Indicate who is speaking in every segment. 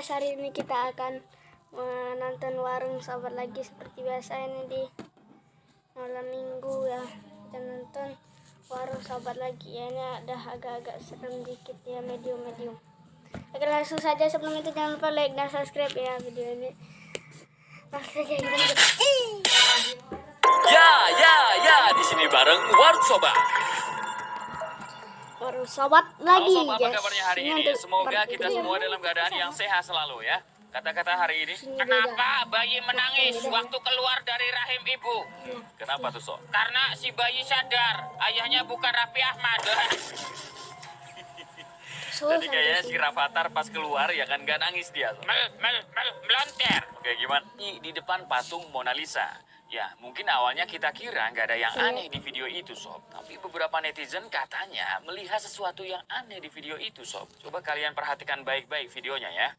Speaker 1: guys, hari ini kita akan menonton Warung Sobat lagi seperti biasa. Ini di malam minggu ya, kita nonton Warung Sobat lagi ya. Ini ada agak-agak serem dikit ya, medium. Oke, langsung saja. Sebelum itu jangan lupa like dan subscribe ya video ini. Langsung saja kita
Speaker 2: Ya, di sini bareng Warung Sobat.
Speaker 1: Warung Sobat lagi.
Speaker 2: Halo Sobat, apa
Speaker 1: guys.
Speaker 2: kabarnya hari ini? Semoga kita semua dalam keadaan yang sehat selalu ya. Kata-kata hari ini, kenapa bayi menangis waktu keluar dari rahim ibu? Kenapa tuh, Sob? Karena si bayi sadar ayahnya bukan Raffi Ahmad. Jadi kayaknya si Rafathar pas keluar ya kan gak nangis dia. Melonter. Oke, gimana? Di depan patung Mona Lisa. Ya, mungkin awalnya kita kira nggak ada yang aneh di video itu, Sob. Tapi beberapa netizen katanya melihat sesuatu yang aneh di video itu, Sob. Coba kalian perhatikan baik-baik videonya ya.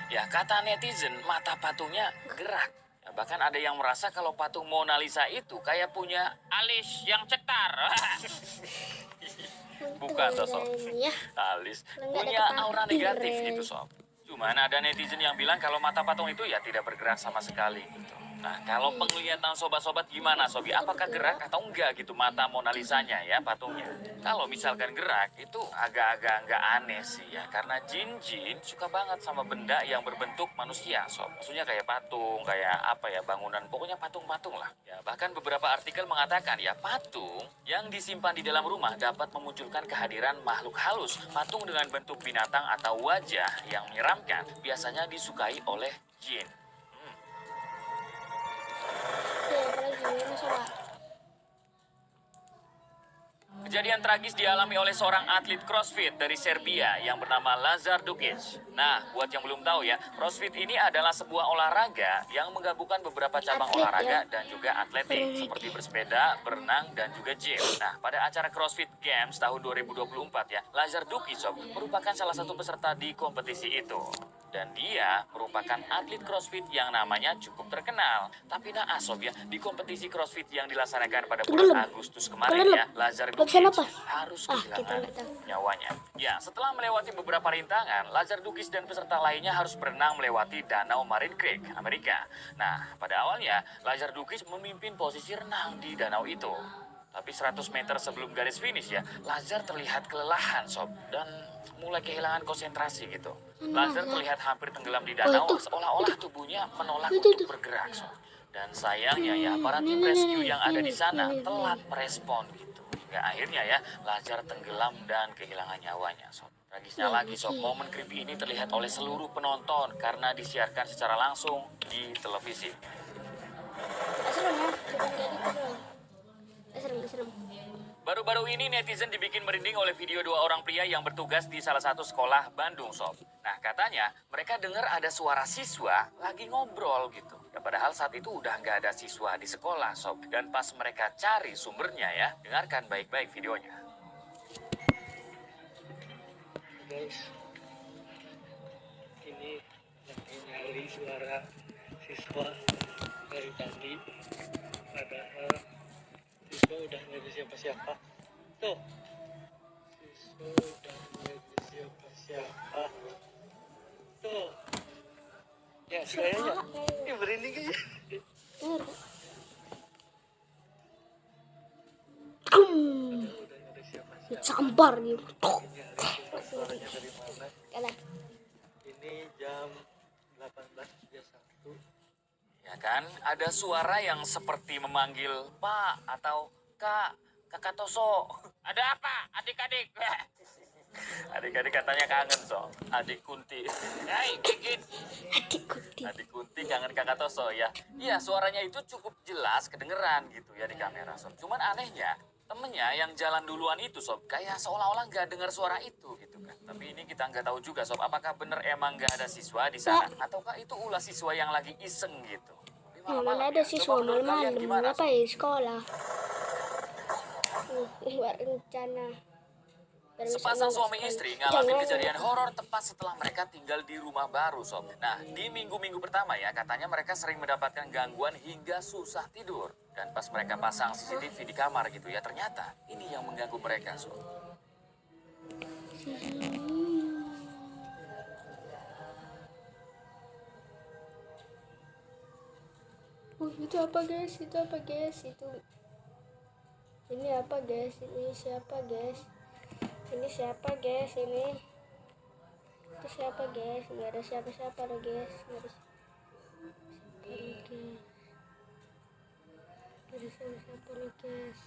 Speaker 2: Ya, kata netizen, mata patungnya gerak. Ya, bahkan ada yang merasa kalau patung Mona Lisa itu kayak punya alis yang cetar. Bukan toh, Sob. Alis punya aura negatif gitu, Sob. Cuman ada netizen yang bilang kalau mata patung itu ya tidak bergerak sama sekali gitu. Nah, kalau penglihatan sobat-sobat gimana, Sobi? Apakah gerak atau enggak gitu mata Mona Lisa-nya ya, patungnya? Kalau misalkan gerak, itu agak-agak enggak aneh sih ya. Karena jin-jin suka banget sama benda yang berbentuk manusia, Sob. Maksudnya kayak patung, kayak apa ya, bangunan. Pokoknya patung-patung lah. Ya, bahkan beberapa artikel mengatakan ya, patung yang disimpan di dalam rumah dapat memunculkan kehadiran makhluk halus. Patung dengan bentuk binatang atau wajah yang menyeramkan biasanya disukai oleh jin. Kejadian tragis dialami oleh seorang atlet CrossFit dari Serbia yang bernama Lazar Dukic. Nah, buat yang belum tahu ya, CrossFit ini adalah sebuah olahraga yang menggabungkan beberapa cabang olahraga dan juga atletik seperti bersepeda, berenang, dan juga gym. Nah, pada acara CrossFit Games tahun 2024 ya, Lazar Dukic merupakan salah satu peserta di kompetisi itu. Dan dia merupakan atlet CrossFit yang namanya cukup terkenal. Tapi naas, Sob ya, di kompetisi CrossFit yang dilaksanakan pada bulan Agustus kemarin ya, Lazar Dukic harus kehilangan nyawanya. Ya, setelah melewati beberapa rintangan, Lazar Dukic dan peserta lainnya harus berenang melewati Danau Marine Creek, Amerika. Nah, pada awalnya, Lazar Dukic memimpin posisi renang di danau itu. Tapi 100 meter sebelum garis finish ya, Lazar terlihat kelelahan, Sob, dan mulai kehilangan konsentrasi gitu. Lazar terlihat hampir tenggelam di danau, seolah-olah tubuhnya menolak untuk bergerak, Sob. Dan sayangnya ya, para tim rescue yang ada di sana telat merespon gitu. Hingga akhirnya ya, Lazar tenggelam dan kehilangan nyawanya, Sob. Tragisnya lagi, Sob, momen creepy ini terlihat oleh seluruh penonton karena disiarkan secara langsung di televisi. Baru-baru ini netizen dibikin merinding oleh video dua orang pria yang bertugas di salah satu sekolah Bandung, Sob. Nah, katanya mereka dengar ada suara siswa lagi ngobrol gitu. Ya, padahal saat itu udah nggak ada siswa di sekolah, Sob. Dan pas mereka cari sumbernya ya, dengarkan baik-baik videonya.
Speaker 3: Guys, ini lagi nyari suara siswa dari tadi. Padahal siswa udah nyari siapa-siapa. Tuh, siswa udah nyari siapa-siapa. Tuh, ya kayaknya ini berinding kayaknya. Udah nyari siapa-siapa.
Speaker 1: Sambar gitu.
Speaker 3: Suaranya dari mana? Ini jam 18.31.
Speaker 2: Ya kan, ada suara yang seperti memanggil Pak atau Kakak Toso. Ada apa, adik-adik? Adik-adik katanya kangen, So. Adik Kunti. Hai, Gigit. Adik Kunti kangen Kakak Toso ya. Iya, suaranya itu cukup jelas kedengeran gitu ya di kamera, Sob. Cuman anehnya, temennya yang jalan duluan itu, Sob, kayak seolah-olah nggak dengar suara itu gitu kan. Tapi ini kita nggak tahu juga, Sob, apakah bener emang nggak ada siswa di sana ataukah itu ulah siswa yang lagi iseng gitu.
Speaker 1: Mana ada siswa malam-malam, apa ya sekolah? buat rencana. Biar bisa
Speaker 2: Sepasang
Speaker 1: nolak
Speaker 2: suami
Speaker 1: sekali.
Speaker 2: istri ngalamin
Speaker 1: Jangan.
Speaker 2: kejadian horor tepat setelah mereka tinggal di rumah baru, Sob. Nah, di minggu-minggu pertama ya, katanya mereka sering mendapatkan gangguan hingga susah tidur. Dan pas mereka pasang CCTV di kamar gitu ya, ternyata ini yang mengganggu mereka, Sob.
Speaker 1: Itu apa guys? Itu apa guys? Itu ini apa guys? Ini siapa guys? Ini siapa guys? Ini itu siapa guys? Nggak ada siapa-siapa loh guys. Nggak ada siapa loh guys. Nggak ada siapa-siapa loh guys.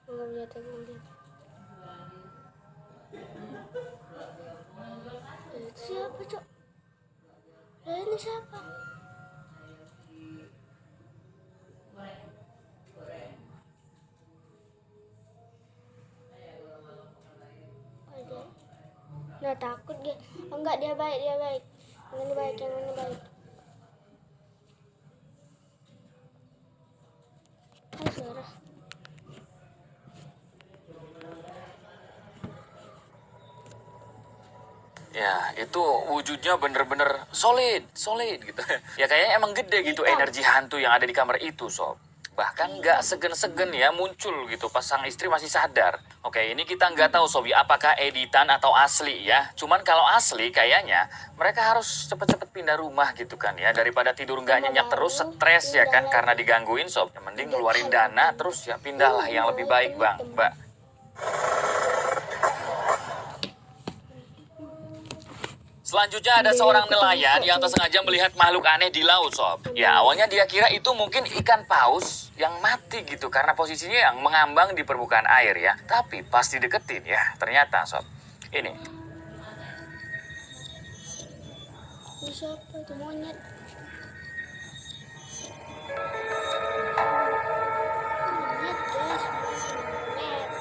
Speaker 1: Nggak lihat aku lihat. Itu siapa cok? Ini siapa? Nah takut dia. Oh, enggak, dia baik, dia baik. Yang ini baik, yang ini baik. Oh, suara.
Speaker 2: Ya, itu wujudnya bener-bener solid gitu. Ya kayaknya emang gede gitu energi hantu yang ada di kamar itu, Sob. Bahkan nggak segen-segen ya muncul gitu pas sang istri masih sadar. Oke, ini kita nggak tahu Sobi apakah editan atau asli ya. Cuman kalau asli kayaknya mereka harus cepet-cepet pindah rumah gitu kan ya. Daripada tidur nggak nyenyak terus stres ya kan karena digangguin, Sob. Ya, mending ngeluarin dana terus ya pindahlah yang lebih baik, Bang, Mbak. Selanjutnya ada seorang nelayan yang tersengaja melihat makhluk aneh di laut, Sob. Ya, awalnya dia kira itu mungkin ikan paus yang mati gitu karena posisinya yang mengambang di permukaan air ya. Tapi pas dideketin ya, ternyata, Sob, ini.
Speaker 1: Ini siapa itu monyet? Monyet guys, monyet.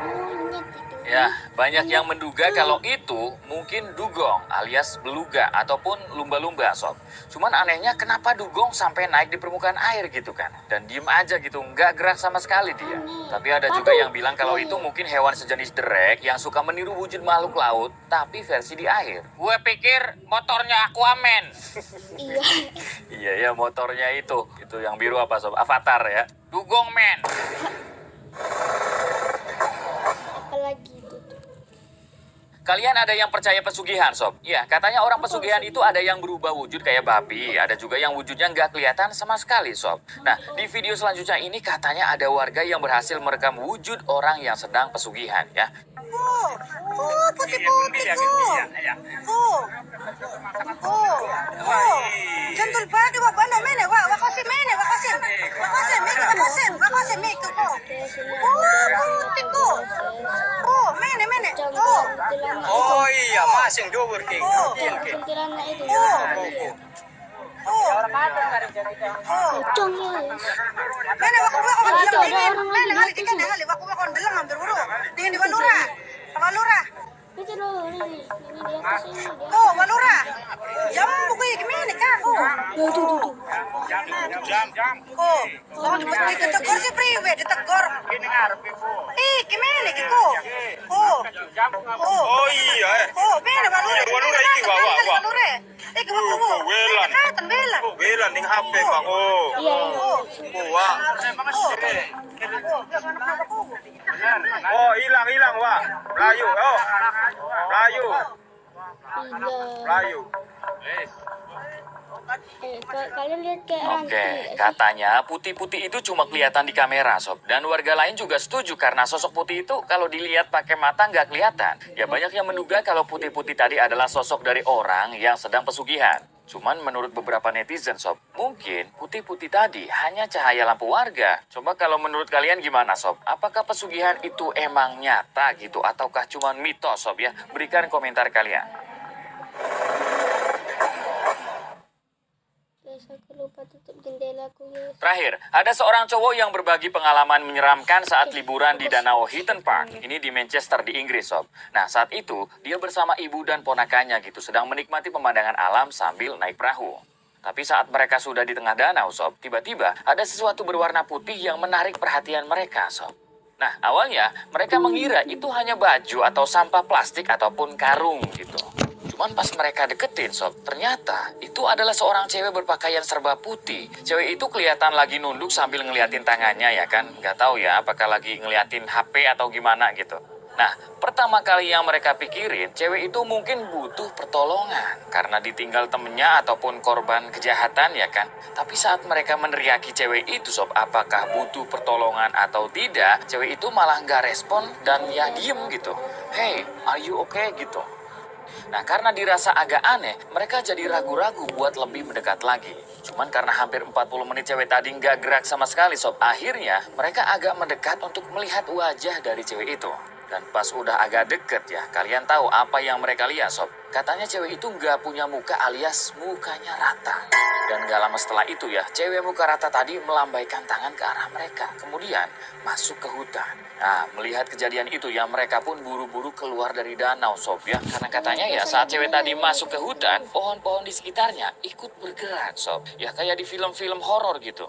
Speaker 1: Monyet itu.
Speaker 2: Ya, banyak yang menduga kalau itu mungkin dugong alias beluga ataupun lumba-lumba, Sob. Cuman anehnya kenapa dugong sampai naik di permukaan air gitu kan. Dan diem aja gitu, nggak gerak sama sekali dia. Tapi ada juga yang bilang kalau itu mungkin hewan sejenis derek yang suka meniru wujud makhluk laut, tapi versi di air. Gue pikir motornya Aquaman.
Speaker 1: Iya.
Speaker 2: Iya ya, motornya itu yang biru apa, Sob? Avatar ya. Dugong Man.
Speaker 1: Apalagi itu tuh.
Speaker 2: Kalian ada yang percaya pesugihan, Sob? Ya, katanya orang pesugihan itu ada yang berubah wujud kayak babi, ada juga yang wujudnya nggak kelihatan sama sekali, Sob. Nah, di video selanjutnya ini katanya ada warga yang berhasil merekam wujud orang yang sedang pesugihan, ya.
Speaker 4: Jantul pagi wa bano mene wa wakasi mene wakasi meke ko.
Speaker 1: Guys, ini
Speaker 4: Putik ko. Mene mene.
Speaker 1: Oh
Speaker 3: iya, masing dubur king.
Speaker 1: kuntilanak itu. Pocong guys.
Speaker 4: Mene wa
Speaker 1: Itu ada orang lagi di atas
Speaker 4: kan
Speaker 1: sini.
Speaker 4: hali wa kon belang hampir buru. Dengan di Walura. Walura.
Speaker 1: Itu loh, ini di atas ini.
Speaker 4: Walura. Jam buku gimana ka ko?
Speaker 1: Tuh.
Speaker 4: Ditegur si priwe, ditegur. Gimana ki ko?
Speaker 3: Oh iya,
Speaker 4: Mene Walura.
Speaker 3: Walura iki wa.
Speaker 4: Walura. Iki wa.
Speaker 3: Welan.
Speaker 4: Welan.
Speaker 3: Welan ning HP, Bang. Oh.
Speaker 1: Iya.
Speaker 3: Wah. Oh, hilang, Wak. Melayu. Oh. Melayu.
Speaker 1: Iya. Kalian lihat kayak hantu
Speaker 2: Oke,
Speaker 1: nggak sih?
Speaker 2: katanya putih-putih itu cuma kelihatan di kamera, Sob. Dan warga lain juga setuju karena sosok putih itu kalau dilihat pakai mata nggak kelihatan. Ya banyak yang menduga kalau putih-putih tadi adalah sosok dari orang yang sedang pesugihan. Cuman menurut beberapa netizen, Sob, mungkin putih-putih tadi hanya cahaya lampu warga. Coba kalau menurut kalian gimana, Sob? Apakah pesugihan itu emang nyata gitu ataukah cuma mitos, Sob ya? Berikan komentar kalian.
Speaker 1: Guys, aku lupa tutup jendelaku guys.
Speaker 2: Terakhir, ada seorang cowok yang berbagi pengalaman menyeramkan saat liburan di Danau Heaton Park. Ini di Manchester di Inggris, Sob. Nah, saat itu dia bersama ibu dan ponakannya gitu sedang menikmati pemandangan alam sambil naik perahu. Tapi saat mereka sudah di tengah danau, sob, tiba-tiba ada sesuatu berwarna putih yang menarik perhatian mereka, sob. Nah, awalnya mereka mengira itu hanya baju atau sampah plastik ataupun karung gitu. Cuman pas mereka deketin, sob, ternyata itu adalah seorang cewek berpakaian serba putih. Cewek itu kelihatan lagi nunduk sambil ngeliatin tangannya ya kan. Gak tahu ya apakah lagi ngeliatin HP atau gimana gitu. Nah, pertama kali yang mereka pikirin, cewek itu mungkin butuh pertolongan karena ditinggal temennya ataupun korban kejahatan ya kan. Tapi saat mereka meneriaki cewek itu, sob, apakah butuh pertolongan atau tidak, cewek itu malah nggak respon dan ya diem gitu. Hey, are you okay gitu. Nah, karena dirasa agak aneh, mereka jadi ragu-ragu buat lebih mendekat lagi. Cuman karena hampir 40 menit cewek tadi nggak gerak sama sekali, sob, akhirnya mereka agak mendekat untuk melihat wajah dari cewek itu. Dan pas udah agak deket ya, kalian tahu apa yang mereka lihat, sob? Katanya cewek itu nggak punya muka alias mukanya rata. Dan gak lama setelah itu ya, cewek muka rata tadi melambaikan tangan ke arah mereka. Kemudian masuk ke hutan. Nah, melihat kejadian itu ya, mereka pun buru-buru keluar dari danau, sob ya. Karena katanya ya, saat cewek tadi masuk ke hutan, pohon-pohon di sekitarnya ikut bergerak, sob. Ya kayak di film-film horor gitu.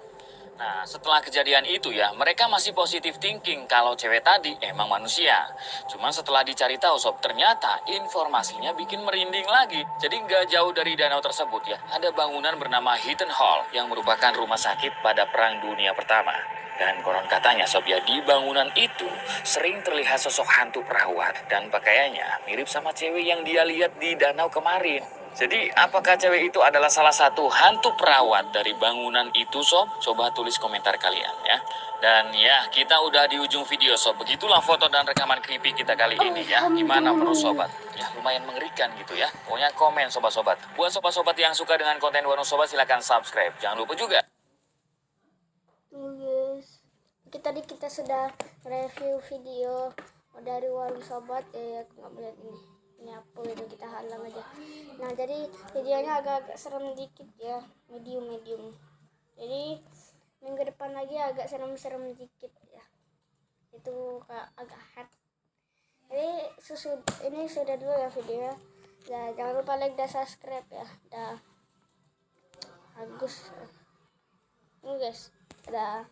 Speaker 2: Nah, setelah kejadian itu ya, mereka masih positive thinking kalau cewek tadi emang manusia. Cuman setelah dicari tahu, sob, ternyata informasinya bikin merinding lagi. Jadi nggak jauh dari danau tersebut ya, ada bangunan bernama Hidden Hall yang merupakan rumah sakit pada Perang Dunia Pertama. Dan konon katanya, sob ya, di bangunan itu sering terlihat sosok hantu perawat dan pakaiannya mirip sama cewek yang dia lihat di danau kemarin. Jadi, apakah cewek itu adalah salah satu hantu perawat dari bangunan itu, sob? Coba tulis komentar kalian ya. Dan ya, kita udah di ujung video, sob. Begitulah foto dan rekaman creepy kita kali ini ya. Gimana menurut sobat? Ya, lumayan mengerikan gitu ya. Pokoknya komen, sobat-sobat. Buat sobat-sobat yang suka dengan konten Warung Sobat, silahkan subscribe. Jangan lupa juga.
Speaker 1: Tuh guys, tadi kita sudah review video dari Warung Sobat. Aku nggak melihat ini apa itu, kita halang aja. Nah, jadi videonya agak-agak serem dikit ya, medium. Jadi minggu depan lagi agak serem-serem dikit ya, itu agak hard. Jadi ini sudah dulu ya videonya. Ya, jangan lupa like dan subscribe ya. Dah bagus. Ini guys, dah.